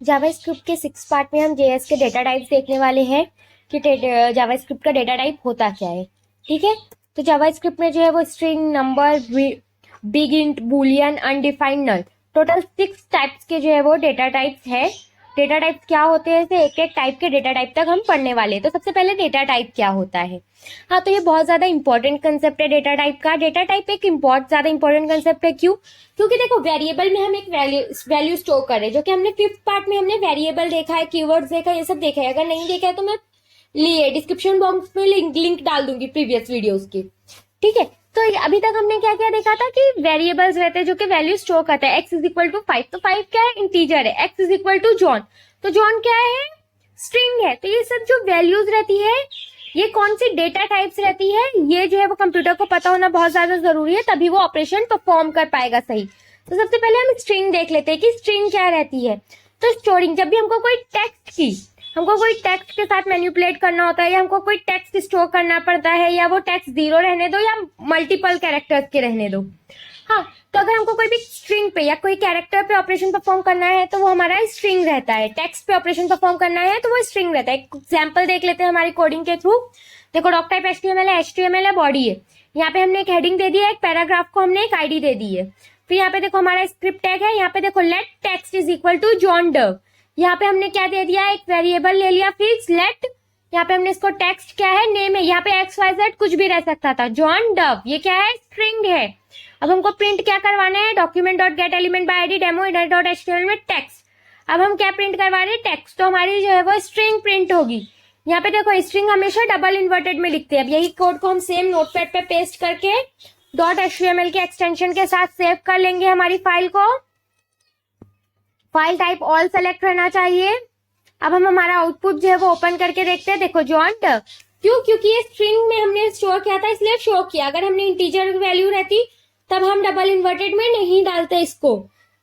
JavaScript के 6 part में हम जेएस के डेटा टाइप्स देखने वाले हैं कि जावास्क्रिप्ट का डेटा टाइप होता क्या है। ठीक है, तो जावास्क्रिप्ट में जो है वो string, number, big int, boolean, undefined, null, total 6 types के जो है वो डेटा टाइप्स है। डेटा टाइप्स क्या होते हैं, ऐसे एक एक टाइप के डेटा टाइप तक हम पढ़ने वाले हैं। तो सबसे पहले डेटा टाइप क्या होता है। हाँ, तो ये बहुत ज्यादा इंपॉर्टेंट कंसेप्ट है डेटा टाइप का। डेटा टाइप एक ज्यादा इंपॉर्टेंट कंसेप्ट है। क्यों? क्योंकि देखो, वेरिएबल में हम एक वैल्यू स्टोर कर रहे हैं, जो कि हमने 5th पार्ट में हमने वेरिएबल देखा है, कीवर्ड्स देखा है, ये सब देखा है। अगर नहीं देखा है तो मैं लिए डिस्क्रिप्शन बॉक्स में लिंक डाल दूंगी प्रीवियस वीडियोस की। ठीक है, तो अभी तक हमने क्या क्या देखा था कि वेरिएबल्स रहते हैं जो कि वैल्यू स्टोर करते हैं। x इज इक्वल टू 5, तो 5 क्या है, इंटीजर है। x is equal to John, तो जॉन क्या है, स्ट्रिंग है। तो ये सब जो वैल्यूज रहती है, ये कौन सी डेटा टाइप्स रहती है, ये जो है वो कंप्यूटर को पता होना बहुत ज्यादा जरूरी है, तभी वो ऑपरेशन परफॉर्म कर पाएगा सही। तो सबसे पहले हम स्ट्रिंग देख लेते हैं कि स्ट्रिंग क्या रहती है। तो स्टोरिंग, जब भी हमको कोई टेक्स्ट के साथ मैनिपुलेट करना होता है, या हमको कोई टेक्स्ट स्टोर करना पड़ता है, या वो टेक्स्ट 0 रहने दो या मल्टीपल कैरेक्टर्स के रहने दो। हाँ, तो अगर हमको कोई भी स्ट्रिंग पे या कोई कैरेक्टर पे ऑपरेशन परफॉर्म करना है तो वो हमारा स्ट्रिंग रहता है। टेक्स्ट पे ऑपरेशन परफॉर्म करना है तो वो स्ट्रिंग रहता है। एक एग्जांपल देख लेते हैं हमारी कोडिंग के थ्रू। देखो, डॉक टाइप एचटीएमएल है, बॉडी है। यहाँ पे हमने एक हेडिंग दे दी है, एक पैराग्राफ को हमने एक आईडी दे दी है। फिर यहाँ पे देखो हमारा स्क्रिप्ट टैग है, यहाँ पे देखो let text is equal to John Doe. यहाँ पे हमने क्या दे दिया, एक वेरिएबल ले लिया, फिर लेट, यहाँ पे हमने इसको टेक्स्ट क्या है, नेम है, यहाँ पे XYZ कुछ भी रह सकता था, जॉन डव, ये क्या है, स्ट्रिंग है। अब हमको प्रिंट क्या करवाना है, document dot get element by ID demo dot HTML में टेक्स्ट। अब हम क्या प्रिंट करवा रहे हैं, टेक्स्ट, तो हमारी जो है वो स्ट्रिंग प्रिंट होगी। यहाँ पे देखो, स्ट्रिंग हमेशा डबल इन्वर्टेड में लिखते हैं। अब यही कोड को हम सेम नोटपैड पे पेस्ट करके डॉट एचटीएमएल के एक्सटेंशन के साथ सेव कर लेंगे हमारी फाइल को। फाइल टाइप ऑल सेलेक्ट रहना चाहिए। अब हम हमारा आउटपुट जो है वो ओपन करके देखते हैं। देखो, जॉन डव, क्यों, क्योंकि ये स्ट्रिंग में हमने स्टोर किया था इसलिए शो किया। अगर हमने इंटीजर वैल्यू रहती तब हम डबल इन्वर्टेड में नहीं डालते इसको।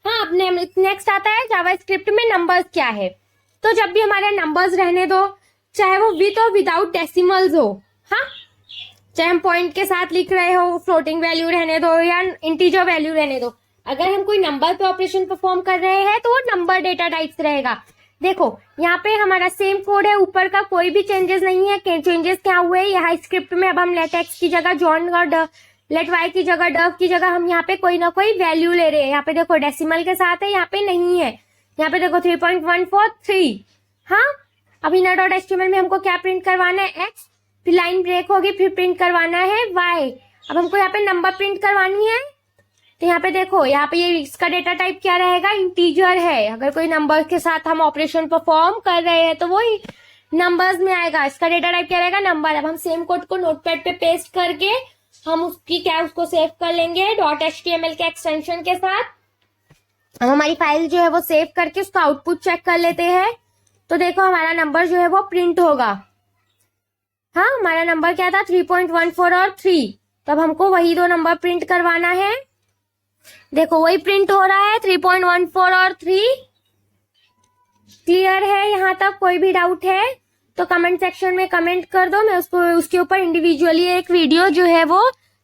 हाँ, अपने नेक्स्ट आता है जावास्क्रिप्ट में नंबर्स क्या है। तो जब भी हमारे नंबर्स रहने दो, चाहे वो विद और विदाउट डेसिमल्स हो, हाँ, चाहे हम पॉइंट के साथ लिख रहे हो, फ्लोटिंग वैल्यू रहने दो या इंटीजर वैल्यू रहने दो, अगर हम कोई नंबर पे ऑपरेशन परफॉर्म कर रहे हैं तो वो नंबर डेटा टाइप्स रहेगा। देखो, यहाँ पे हमारा सेम कोड है, ऊपर का कोई भी चेंजेस नहीं है। चेंजेस क्या हुए यहाँ स्क्रिप्ट में, अब हम लेट एक्स की जगह जॉन और लेट वाई की जगह डव की जगह हम यहाँ पे कोई ना कोई वैल्यू ले रहे हैं। यहाँ पे देखो डेसिमल के साथ है, यहाँ पे नहीं है। यहाँ पे देखो 3.143। हाँ, अब इनर डॉट एचटीएमएल में हमको क्या प्रिंट करवाना है, एक्स, फिर लाइन ब्रेक होगी, फिर प्रिंट करवाना है वाई। अब हमको यहाँ पे नंबर प्रिंट करवानी है, तो यहाँ पे देखो, यहाँ पे ये इसका डेटा टाइप क्या रहेगा, इंटीजर है। अगर कोई नंबर के साथ हम ऑपरेशन परफॉर्म कर रहे हैं तो वो नंबर्स में आएगा। इसका डेटा टाइप क्या रहेगा, नंबर। अब हम सेम कोड को नोटपैड पे पेस्ट करके हम उसको सेव कर लेंगे डॉट एचटीएमएल के एक्सटेंशन के साथ। हम हमारी फाइल जो है वो सेव करके उसका आउटपुट चेक कर लेते हैं। तो देखो, हमारा नंबर जो है वो प्रिंट होगा। हाँ, हमारा नंबर क्या था, 3.14 और 3। तो अब हमको वही दो नंबर प्रिंट करवाना है। देखो, वही प्रिंट हो रहा है, 3.14 और 3। क्लियर है यहाँ तक? कोई भी डाउट है तो कमेंट सेक्शन में कमेंट कर दो, मैं उसके ऊपर इंडिविजुअली एक वीडियो जो है वो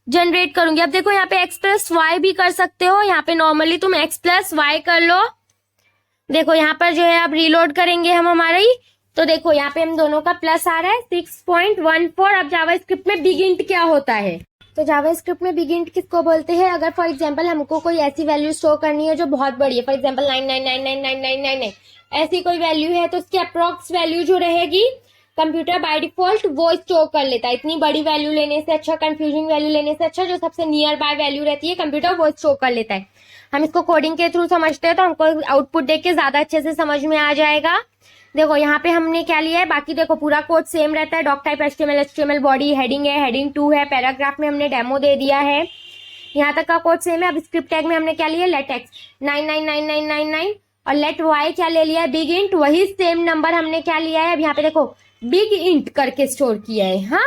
जनरेट करूंगी। अब देखो, यहाँ पे x+y भी कर सकते हो। यहाँ पे नॉर्मली तुम x+y कर लो। देखो, यहाँ पर जो है अब रीलोड करेंगे हम हमारी, तो देखो यहाँ पे हम दोनों का प्लस आ रहा है, 6.14। अब जावास्क्रिप्ट में बिग इंट क्या होता है, तो जावास्क्रिप्ट में बिग इंट किसको बोलते हैं, अगर फॉर एग्जांपल हमको कोई ऐसी वैल्यू स्टोर करनी है जो बहुत बड़ी है, फॉर एग्जांपल 9999999 ऐसी कोई वैल्यू है, तो उसकी अप्रोक्स वैल्यू जो रहेगी कंप्यूटर बाय डिफॉल्ट वो स्टोर कर लेता है। इतनी बड़ी वैल्यू लेने से अच्छा, कंफ्यूजिंग वैल्यू लेने से अच्छा, जो सबसे नियर बाय वैल्यू रहती है कंप्यूटर वो स्टोर कर लेता है। हम इसको कोडिंग के थ्रू समझते हैं तो हमको आउटपुट देख के ज्यादा अच्छे से समझ में आ जाएगा। देखो, यहाँ पे हमने क्या लिया है, बाकी देखो पूरा कोड सेम रहता है। Dock type HTML body, heading है, हेडिंग 2 है, पैराग्राफ में हमने डेमो दे दिया है, यहाँ तक का कोड सेम है। अब स्क्रिप्ट टैग में हमने क्या लिया, लेट एक्स 999999 और लेट वाई क्या ले लिया है, बिग इंट, वही सेम नंबर हमने क्या लिया है, अब यहाँ पे देखो बिग इंट करके स्टोर किया है। हाँ,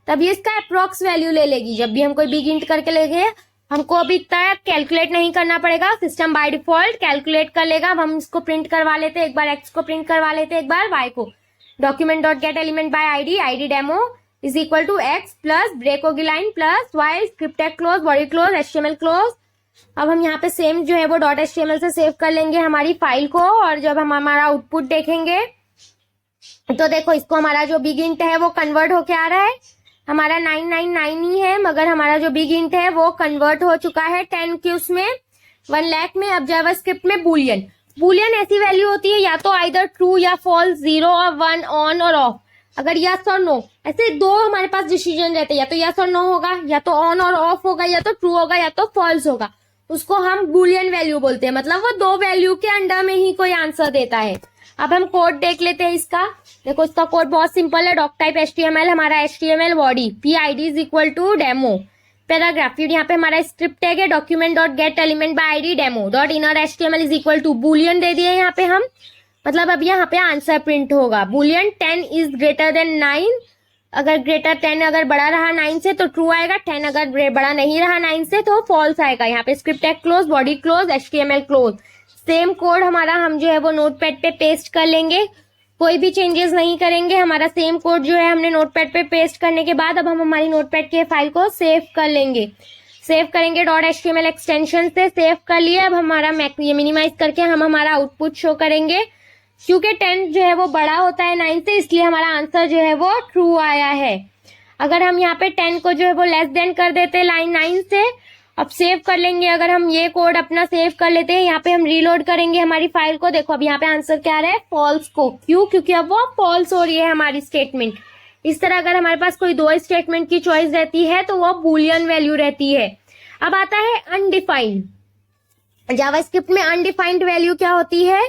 तब ये इसका अप्रोक्स वैल्यू ले लेगी। जब भी हम कोई बिग इंट करके लेंगे, हमको अभी इतना कैलकुलेट नहीं करना पड़ेगा, सिस्टम बाय डिफॉल्ट कैलकुलेट कर लेगा। अब हम इसको प्रिंट करवा लेते हैं, एक बार एक्स को प्रिंट करवा लेते हैं, एक बार वाई को। Document dot get element by ID, ID demo is equal to X plus break होगी line plus Y, script tag close, body close, HTML close, अब हम यहाँ पे सेम जो है वो .html से सेव कर लेंगे हमारी फाइल को, और जब हम हमारा आउटपुट देखेंगे तो देखो इसको हमारा जो बिग इंट है वो कन्वर्ट होके आ रहा है, हमारा 999 ही है, मगर हमारा जो बिग इंट है वो कन्वर्ट हो चुका है 10 के उसमें 1 लाख में। अब जावास्क्रिप्ट में बुलियन, बुलियन ऐसी वैल्यू होती है या तो आइदर ट्रू या फॉल्स, 0 और 1, ऑन और ऑफ। अगर यस और नो, ऐसे दो हमारे पास डिसीजन रहते हैं, या तो यस और नो होगा, या तो ऑन और ऑफ होगा, या तो ट्रू होगा, या तो फॉल्स होगा। उसको हम बुलियन वैल्यू बोलते हैं, मतलब वो दो वैल्यू के अंडर में ही कोई आंसर देता है। अब हम कोड देख लेते हैं इसका। देखो इसका कोड बहुत सिंपल है, डॉक टाइप HTML, हमारा HTML body PID is equal to demo paragraph, फिर यहाँ पे हमारा स्क्रिप्ट टैग है document dot get element by ID demo dot inner HTML is equal to boolean दे दिए यहाँ पे हम, मतलब अब यहाँ पे आंसर प्रिंट होगा बुलियन 10 इज ग्रेटर देन 9। अगर ग्रेटर 10 अगर बड़ा रहा 9 से तो ट्रू आएगा, 10 अगर बड़ा नहीं रहा 9 से तो फॉल्स आएगा। यहाँ पे script tag close, body close, HTML close. Same code हमारा हम जो है वो नोटपैड पे पेस्ट कर लेंगे, कोई भी चेंजेस नहीं करेंगे। हमारा सेम कोड जो है हमने नोटपैड पे पेस्ट करने के बाद अब हम हमारी नोटपैड के फाइल को सेव कर लेंगे। सेव करेंगे .html एक्सटेंशन से, सेव कर लिए। अब हमारा ये मिनिमाइज करके हम हमारा आउटपुट शो करेंगे। क्योंकि 10 जो है वो बड़ा होता है 9 से, इसलिए हमारा आंसर जो है वो ट्रू आया है। अगर हम यहाँ पे 10 को जो है वो लेस देन कर देते लाइन 9 से, अब सेव कर लेंगे। अगर हम ये कोड अपना सेव कर लेते हैं, यहाँ पे हम रीलोड करेंगे हमारी फाइल को। देखो अब यहाँ पे आंसर क्या आ रहा है, फॉल्स को। क्यों? क्योंकि अब वो फॉल्स हो रही है हमारी स्टेटमेंट। इस तरह अगर हमारे पास कोई दो स्टेटमेंट की चॉइस रहती है तो वो बुलियन वैल्यू रहती है। अब आता है अनडिफाइंड। जावास्क्रिप्ट में अनडिफाइंड वैल्यू क्या होती है?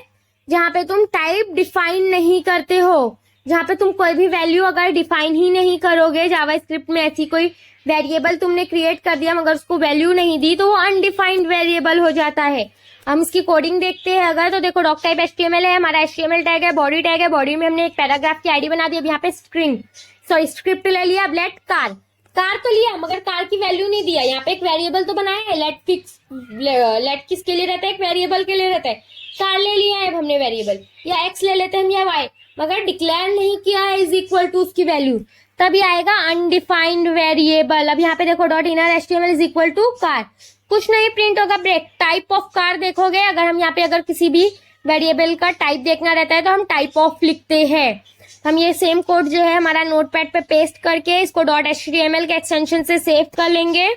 जहां पे तुम टाइप डिफाइन नहीं करते हो, जहां पे तुम कोई भी वैल्यू अगर डिफाइन ही नहीं करोगे, जावास्क्रिप्ट में ऐसी कोई वेरिएबल तुमने क्रिएट कर दिया मगर उसको वैल्यू नहीं दी तो वो अनडिफाइंड वेरिएबल हो जाता है। हम इसकी कोडिंग देखते हैं अगर, तो देखो डॉक टाइप HTML है, हमारा HTML टैग है, बॉडी टैग है, बॉडी में हमने एक पैराग्राफ की आईडी बना दी। अब यहाँ पे स्क्रिप्ट ले लिया। अब लेट कार, कार तो लिया मगर कार की वैल्यू नहीं दिया। यहाँ पे एक वेरिएबल तो बनाया है, लेट किसके लिए रहता है? एक वेरिएबल के लिए रहता है। कार ले लिया है अब हमने वेरिएबल, या एक्स ले लेते हैं हम या वाई, मगर डिक्लेयर नहीं किया है इज इक्वल टू उसकी वैल्यू, तभी आएगा अनडिफाइंड वेरिएबल। अब यहाँ पे देखो dot inner HTML is equal to car, कुछ नहीं प्रिंट होगा ब्रेक। टाइप ऑफ कार देखोगे, अगर हम यहाँ पे अगर किसी भी वेरिएबल का टाइप देखना रहता है तो हम टाइप ऑफ लिखते हैं। हम ये सेम कोड जो है हमारा नोटपैड पे पेस्ट करके इसको .html के एक्सटेंशन से सेव कर लेंगे।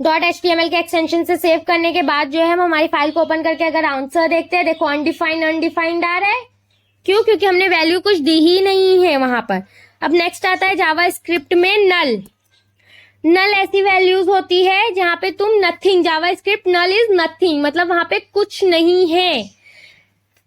.html के एक्सटेंशन से सेव करने के बाद जो है हम हमारी फाइल को ओपन करके अगर आंसर देखते हैं, देखो अनडिफाइंड आ रहा है। क्यों? क्योंकि हमने वैल्यू कुछ दी ही नहीं है वहां पर। अब नेक्स्ट आता है जावास्क्रिप्ट में नल। नल ऐसी वैल्यूज होती है जहां पे तुम nothing, JavaScript null is nothing, मतलब वहां पे कुछ नहीं है,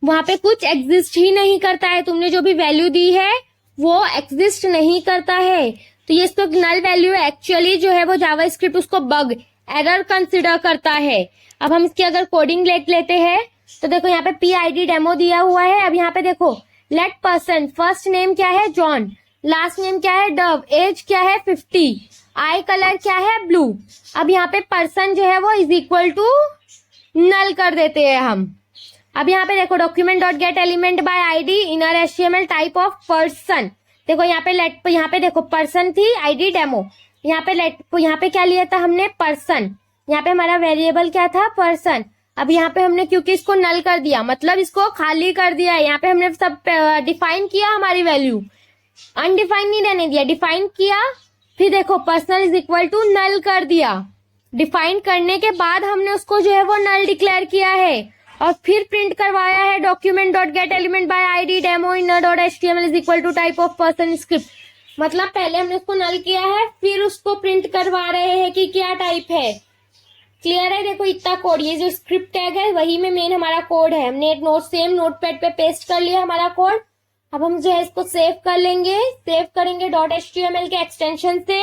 वहां पे कुछ एग्जिस्ट ही नहीं करता है। तुमने जो भी वैल्यू दी है वो एग्जिस्ट नहीं करता है, तो ये इसको नल वैल्यू है। एक्चुअली जो है वो जावास्क्रिप्ट उसको बग, एरर कंसिडर करता है। अब हम इसकी अगर कोडिंग लेते हैं तो देखो यहाँ पे PID डेमो दिया हुआ है। अब यहाँ पे देखो लेट पर्सन, फर्स्ट नेम क्या है जॉन, लास्ट नेम क्या है डव, एज क्या है 50, आई कलर क्या है ब्लू। अब यहाँ पे पर्सन जो है वो इज इक्वल टू नल कर देते हैं हम। अब यहाँ पे देखो document dot get element by ID inner HTML type of person. देखो यहाँ पे देखो पर्सन थी, आईडी डेमो। यहाँ पे क्या लिया था हमने? पर्सन। यहाँ पे हमारा वेरिएबल क्या था? पर्सन। अब यहाँ पे हमने क्योंकि इसको नल कर दिया, मतलब इसको खाली कर दिया है। यहाँ पे हमने सब डिफाइन किया हमारी वैल्यू, अनडिफाइन नहीं रहने दिया, डिफाइन किया। फिर देखो person is equal to null कर दिया। डिफाइन करने के बाद हमने उसको जो है वो नल डिक्लेयर किया है और फिर प्रिंट करवाया है document dot get element by ID demo inner dot HTML is equal to type of person script. मतलब पहले हमने उसको नल किया है फिर उसको प्रिंट करवा रहे हैं कि क्या टाइप है। क्लियर है? देखो इतना कोड, ये जो स्क्रिप्ट टैग है वही में मेन हमारा कोड है। हमने एक सेम नोटपैड पे पेस्ट कर लिया हमारा कोड। अब हम जो है इसको सेव कर लेंगे, सेव करेंगे .html के एक्सटेंशन से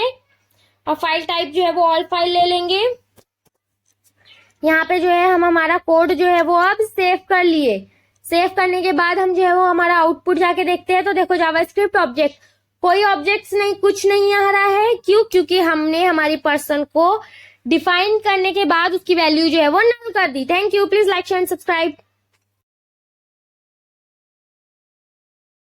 और फाइल टाइप जो है वो ऑल फाइल ले लेंगे। यहाँ पे जो है हम हमारा कोड जो है वो अब सेव कर लिए। सेव करने के बाद हम जो है वो हमारा आउटपुट जाके देखते हैं तो देखो जावास्क्रिप्ट ऑब्जेक्ट, कोई ऑब्जेक्ट्स नहीं, कुछ नहीं आ रहा है। क्यों? क्योंकि हमने हमारी पर्सन को डिफाइन करने के बाद उसकी वैल्यू जो है वो नल कर दी। Thank you, please like share and subscribe.